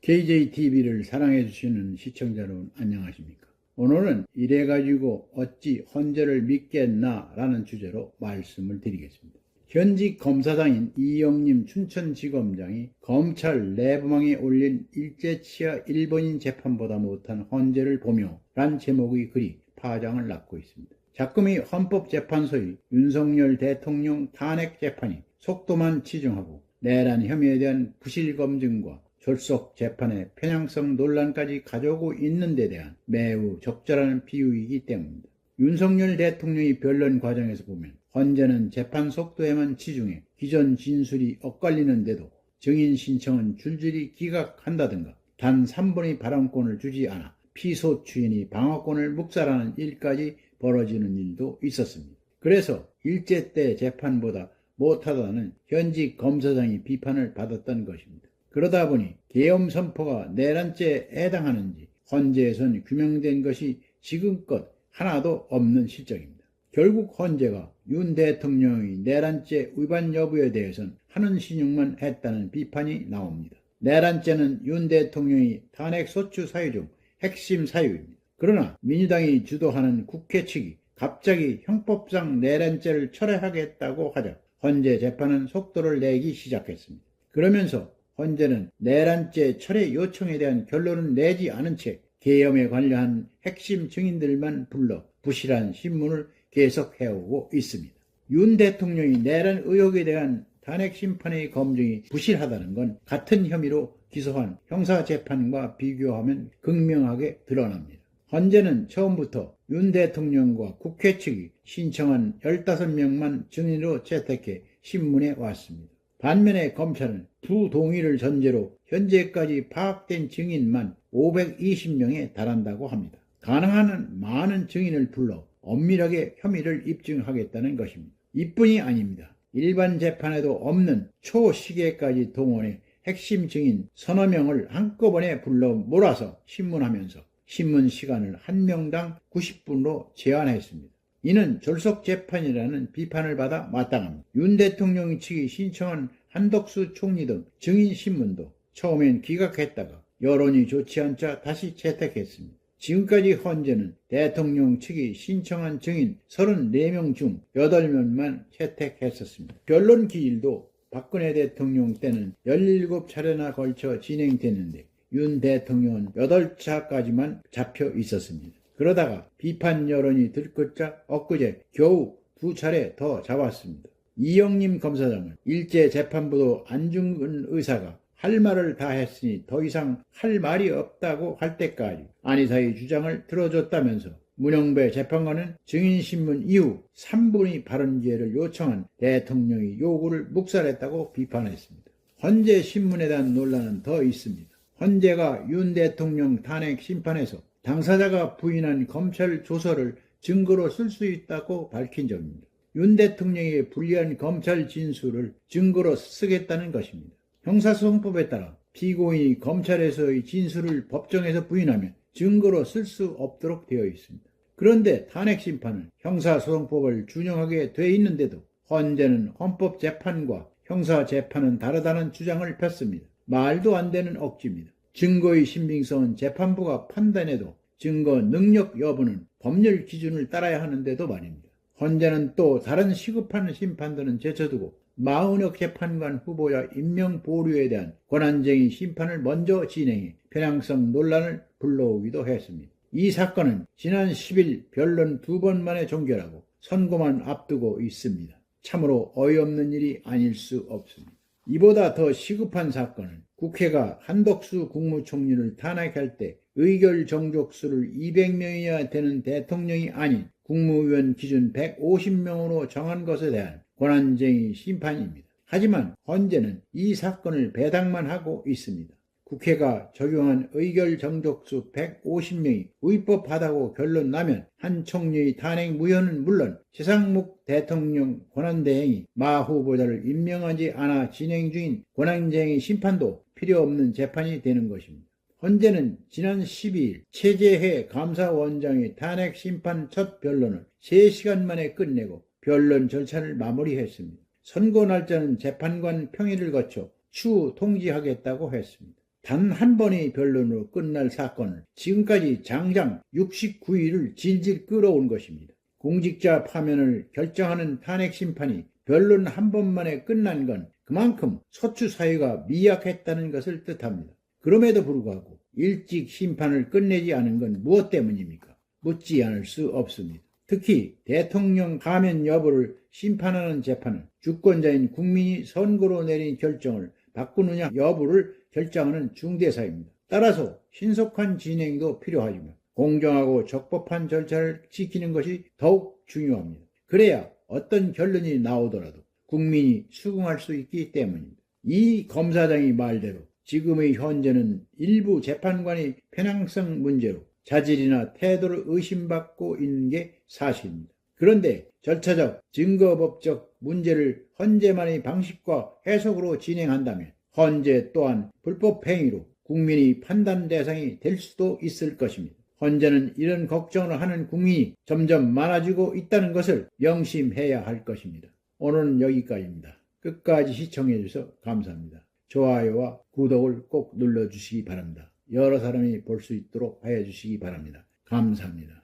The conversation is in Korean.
KJTV를 사랑해주시는 시청자 여러분 안녕하십니까. 오늘은 이래가지고 어찌 헌재를 믿겠나 라는 주제로 말씀을 드리겠습니다. 현직 검사장인 이영림 춘천지검장이 검찰 내부망에 올린 일제치하 일본인 재판보다 못한 헌재를 보며 란 제목의 글이 파장을 낳고 있습니다. 작금이 헌법재판소의 윤석열 대통령 탄핵 재판이 속도만 치중하고 내란 혐의에 대한 부실 검증과 졸속 재판의 편향성 논란까지 가져오고 있는 데 대한 매우 적절한 비유이기 때문입니다. 윤석열 대통령이 변론 과정에서 보면 헌재는 재판 속도에만 치중해 기존 진술이 엇갈리는데도 증인 신청은 줄줄이 기각한다든가 단 3분의 발언권을 주지 않아 피소 추인이 방어권을 묵살하는 일까지 벌어지는 일도 있었습니다. 그래서 일제 때 재판보다 못하다는 현직 검사장이 비판을 받았던 것입니다. 그러다 보니 계엄 선포가 내란죄에 해당하는지 헌재에선 규명된 것이 지금껏 하나도 없는 실정입니다. 결국 헌재가 윤 대통령의 내란죄 위반 여부에 대해선 하는 신용만 했다는 비판이 나옵니다. 내란죄는 윤 대통령의 탄핵소추 사유 중 핵심 사유입니다. 그러나 민주당이 주도하는 국회 측이 갑자기 형법상 내란죄를 철회하겠다고 하자 헌재 재판은 속도를 내기 시작했습니다. 그러면서 헌재는 내란죄 철회 요청에 대한 결론을 내지 않은 채 계엄에 관련한 핵심 증인들만 불러 부실한 신문을 계속해오고 있습니다. 윤 대통령이 내란 의혹에 대한 탄핵 심판의 검증이 부실하다는 건 같은 혐의로 기소한 형사재판과 비교하면 극명하게 드러납니다. 헌재는 처음부터 윤 대통령과 국회 측이 신청한 15명만 증인으로 채택해 신문에 왔습니다. 반면에 검찰은 부동의를 전제로 현재까지 파악된 증인만 520명에 달한다고 합니다. 가능한 많은 증인을 불러 엄밀하게 혐의를 입증하겠다는 것입니다. 이뿐이 아닙니다. 일반 재판에도 없는 초시계까지 동원해 핵심 증인 서너 명을 한꺼번에 불러 몰아서 신문하면서 신문 시간을 한 명당 90분으로 제한했습니다. 이는 졸속 재판이라는 비판을 받아 마땅합니다. 윤 대통령 측이 신청한 한덕수 총리 등 증인 신문도 처음엔 기각했다가 여론이 좋지 않자 다시 채택했습니다. 지금까지 헌재는 대통령 측이 신청한 증인 34명 중 8명만 채택했었습니다. 변론 기일도 박근혜 대통령 때는 17차례나 걸쳐 진행됐는데 윤 대통령은 8차까지만 잡혀 있었습니다. 그러다가 비판 여론이 들끓자 엊그제 겨우 2차례 더 잡았습니다. 이영림 검사장은 일제 재판부도 안중근 의사가 할 말을 다 했으니 더 이상 할 말이 없다고 할 때까지 안의사의 주장을 들어줬다면서 문영배 재판관은 증인신문 이후 3분의 발언 기회를 요청한 대통령의 요구를 묵살했다고 비판했습니다. 헌재 신문에 대한 논란은 더 있습니다. 헌재가 윤 대통령 탄핵 심판에서 당사자가 부인한 검찰 조서를 증거로 쓸 수 있다고 밝힌 점입니다. 윤 대통령의 불리한 검찰 진술을 증거로 쓰겠다는 것입니다. 형사소송법에 따라 피고인이 검찰에서의 진술을 법정에서 부인하면 증거로 쓸 수 없도록 되어 있습니다. 그런데 탄핵심판은 형사소송법을 준용하게 돼 있는데도 헌재는 헌법재판과 형사재판은 다르다는 주장을 폈습니다. 말도 안 되는 억지입니다. 증거의 신빙성은 재판부가 판단해도 증거 능력 여부는 법률 기준을 따라야 하는데도 말입니다. 헌재는 또 다른 시급한 심판들은 제쳐두고 마은혁 재판관 후보자 임명 보류에 대한 권한쟁의 심판을 먼저 진행해 편향성 논란을 불러오기도 했습니다. 이 사건은 지난 10일 변론 2번 만에 종결하고 선고만 앞두고 있습니다. 참으로 어이없는 일이 아닐 수 없습니다. 이보다 더 시급한 사건은 국회가 한덕수 국무총리를 탄핵할 때 의결 정족수를 200명이어야 되는 대통령이 아닌 국무위원 기준 150명으로 정한 것에 대한 권한쟁의 심판입니다. 하지만 헌재는 이 사건을 배당만 하고 있습니다. 국회가 적용한 의결 정족수 150명이 위법하다고 결론 나면 한 총리의 탄핵 무효는 물론 최상목 대통령 권한대행이 마 후보자를 임명하지 않아 진행 중인 권한쟁의 심판도 필요 없는 재판이 되는 것입니다. 헌재는 지난 12일 최재해 감사원장의 탄핵 심판 첫 변론을 3시간 만에 끝내고 변론 절차를 마무리했습니다. 선고 날짜는 재판관 평의를 거쳐 추후 통지하겠다고 했습니다. 단 한 번의 변론으로 끝날 사건을 지금까지 장장 69일을 질질 끌어온 것입니다. 공직자 파면을 결정하는 탄핵 심판이 변론 한 번만에 끝난 건 그만큼 소추 사유가 미약했다는 것을 뜻합니다. 그럼에도 불구하고 일찍 심판을 끝내지 않은 건 무엇 때문입니까? 묻지 않을 수 없습니다. 특히 대통령 파면 여부를 심판하는 재판은 주권자인 국민이 선거로 내린 결정을 바꾸느냐 여부를 결정하는 중대사입니다. 따라서 신속한 진행도 필요하지만 공정하고 적법한 절차를 지키는 것이 더욱 중요합니다. 그래야 어떤 결론이 나오더라도 국민이 수긍할 수 있기 때문입니다. 이 검사장의 말대로 지금의 헌재는 일부 재판관의 편향성 문제로 자질이나 태도를 의심받고 있는 게 사실입니다. 그런데 절차적, 증거법적 문제를 헌재만의 방식과 해석으로 진행한다면 헌재 또한 불법 행위로 국민의 판단 대상이 될 수도 있을 것입니다. 헌재는 이런 걱정을 하는 국민이 점점 많아지고 있다는 것을 명심해야 할 것입니다. 오늘은 여기까지입니다. 끝까지 시청해 주셔서 감사합니다. 좋아요와 구독을 꼭 눌러주시기 바랍니다. 여러 사람이 볼 수 있도록 해 주시기 바랍니다. 감사합니다.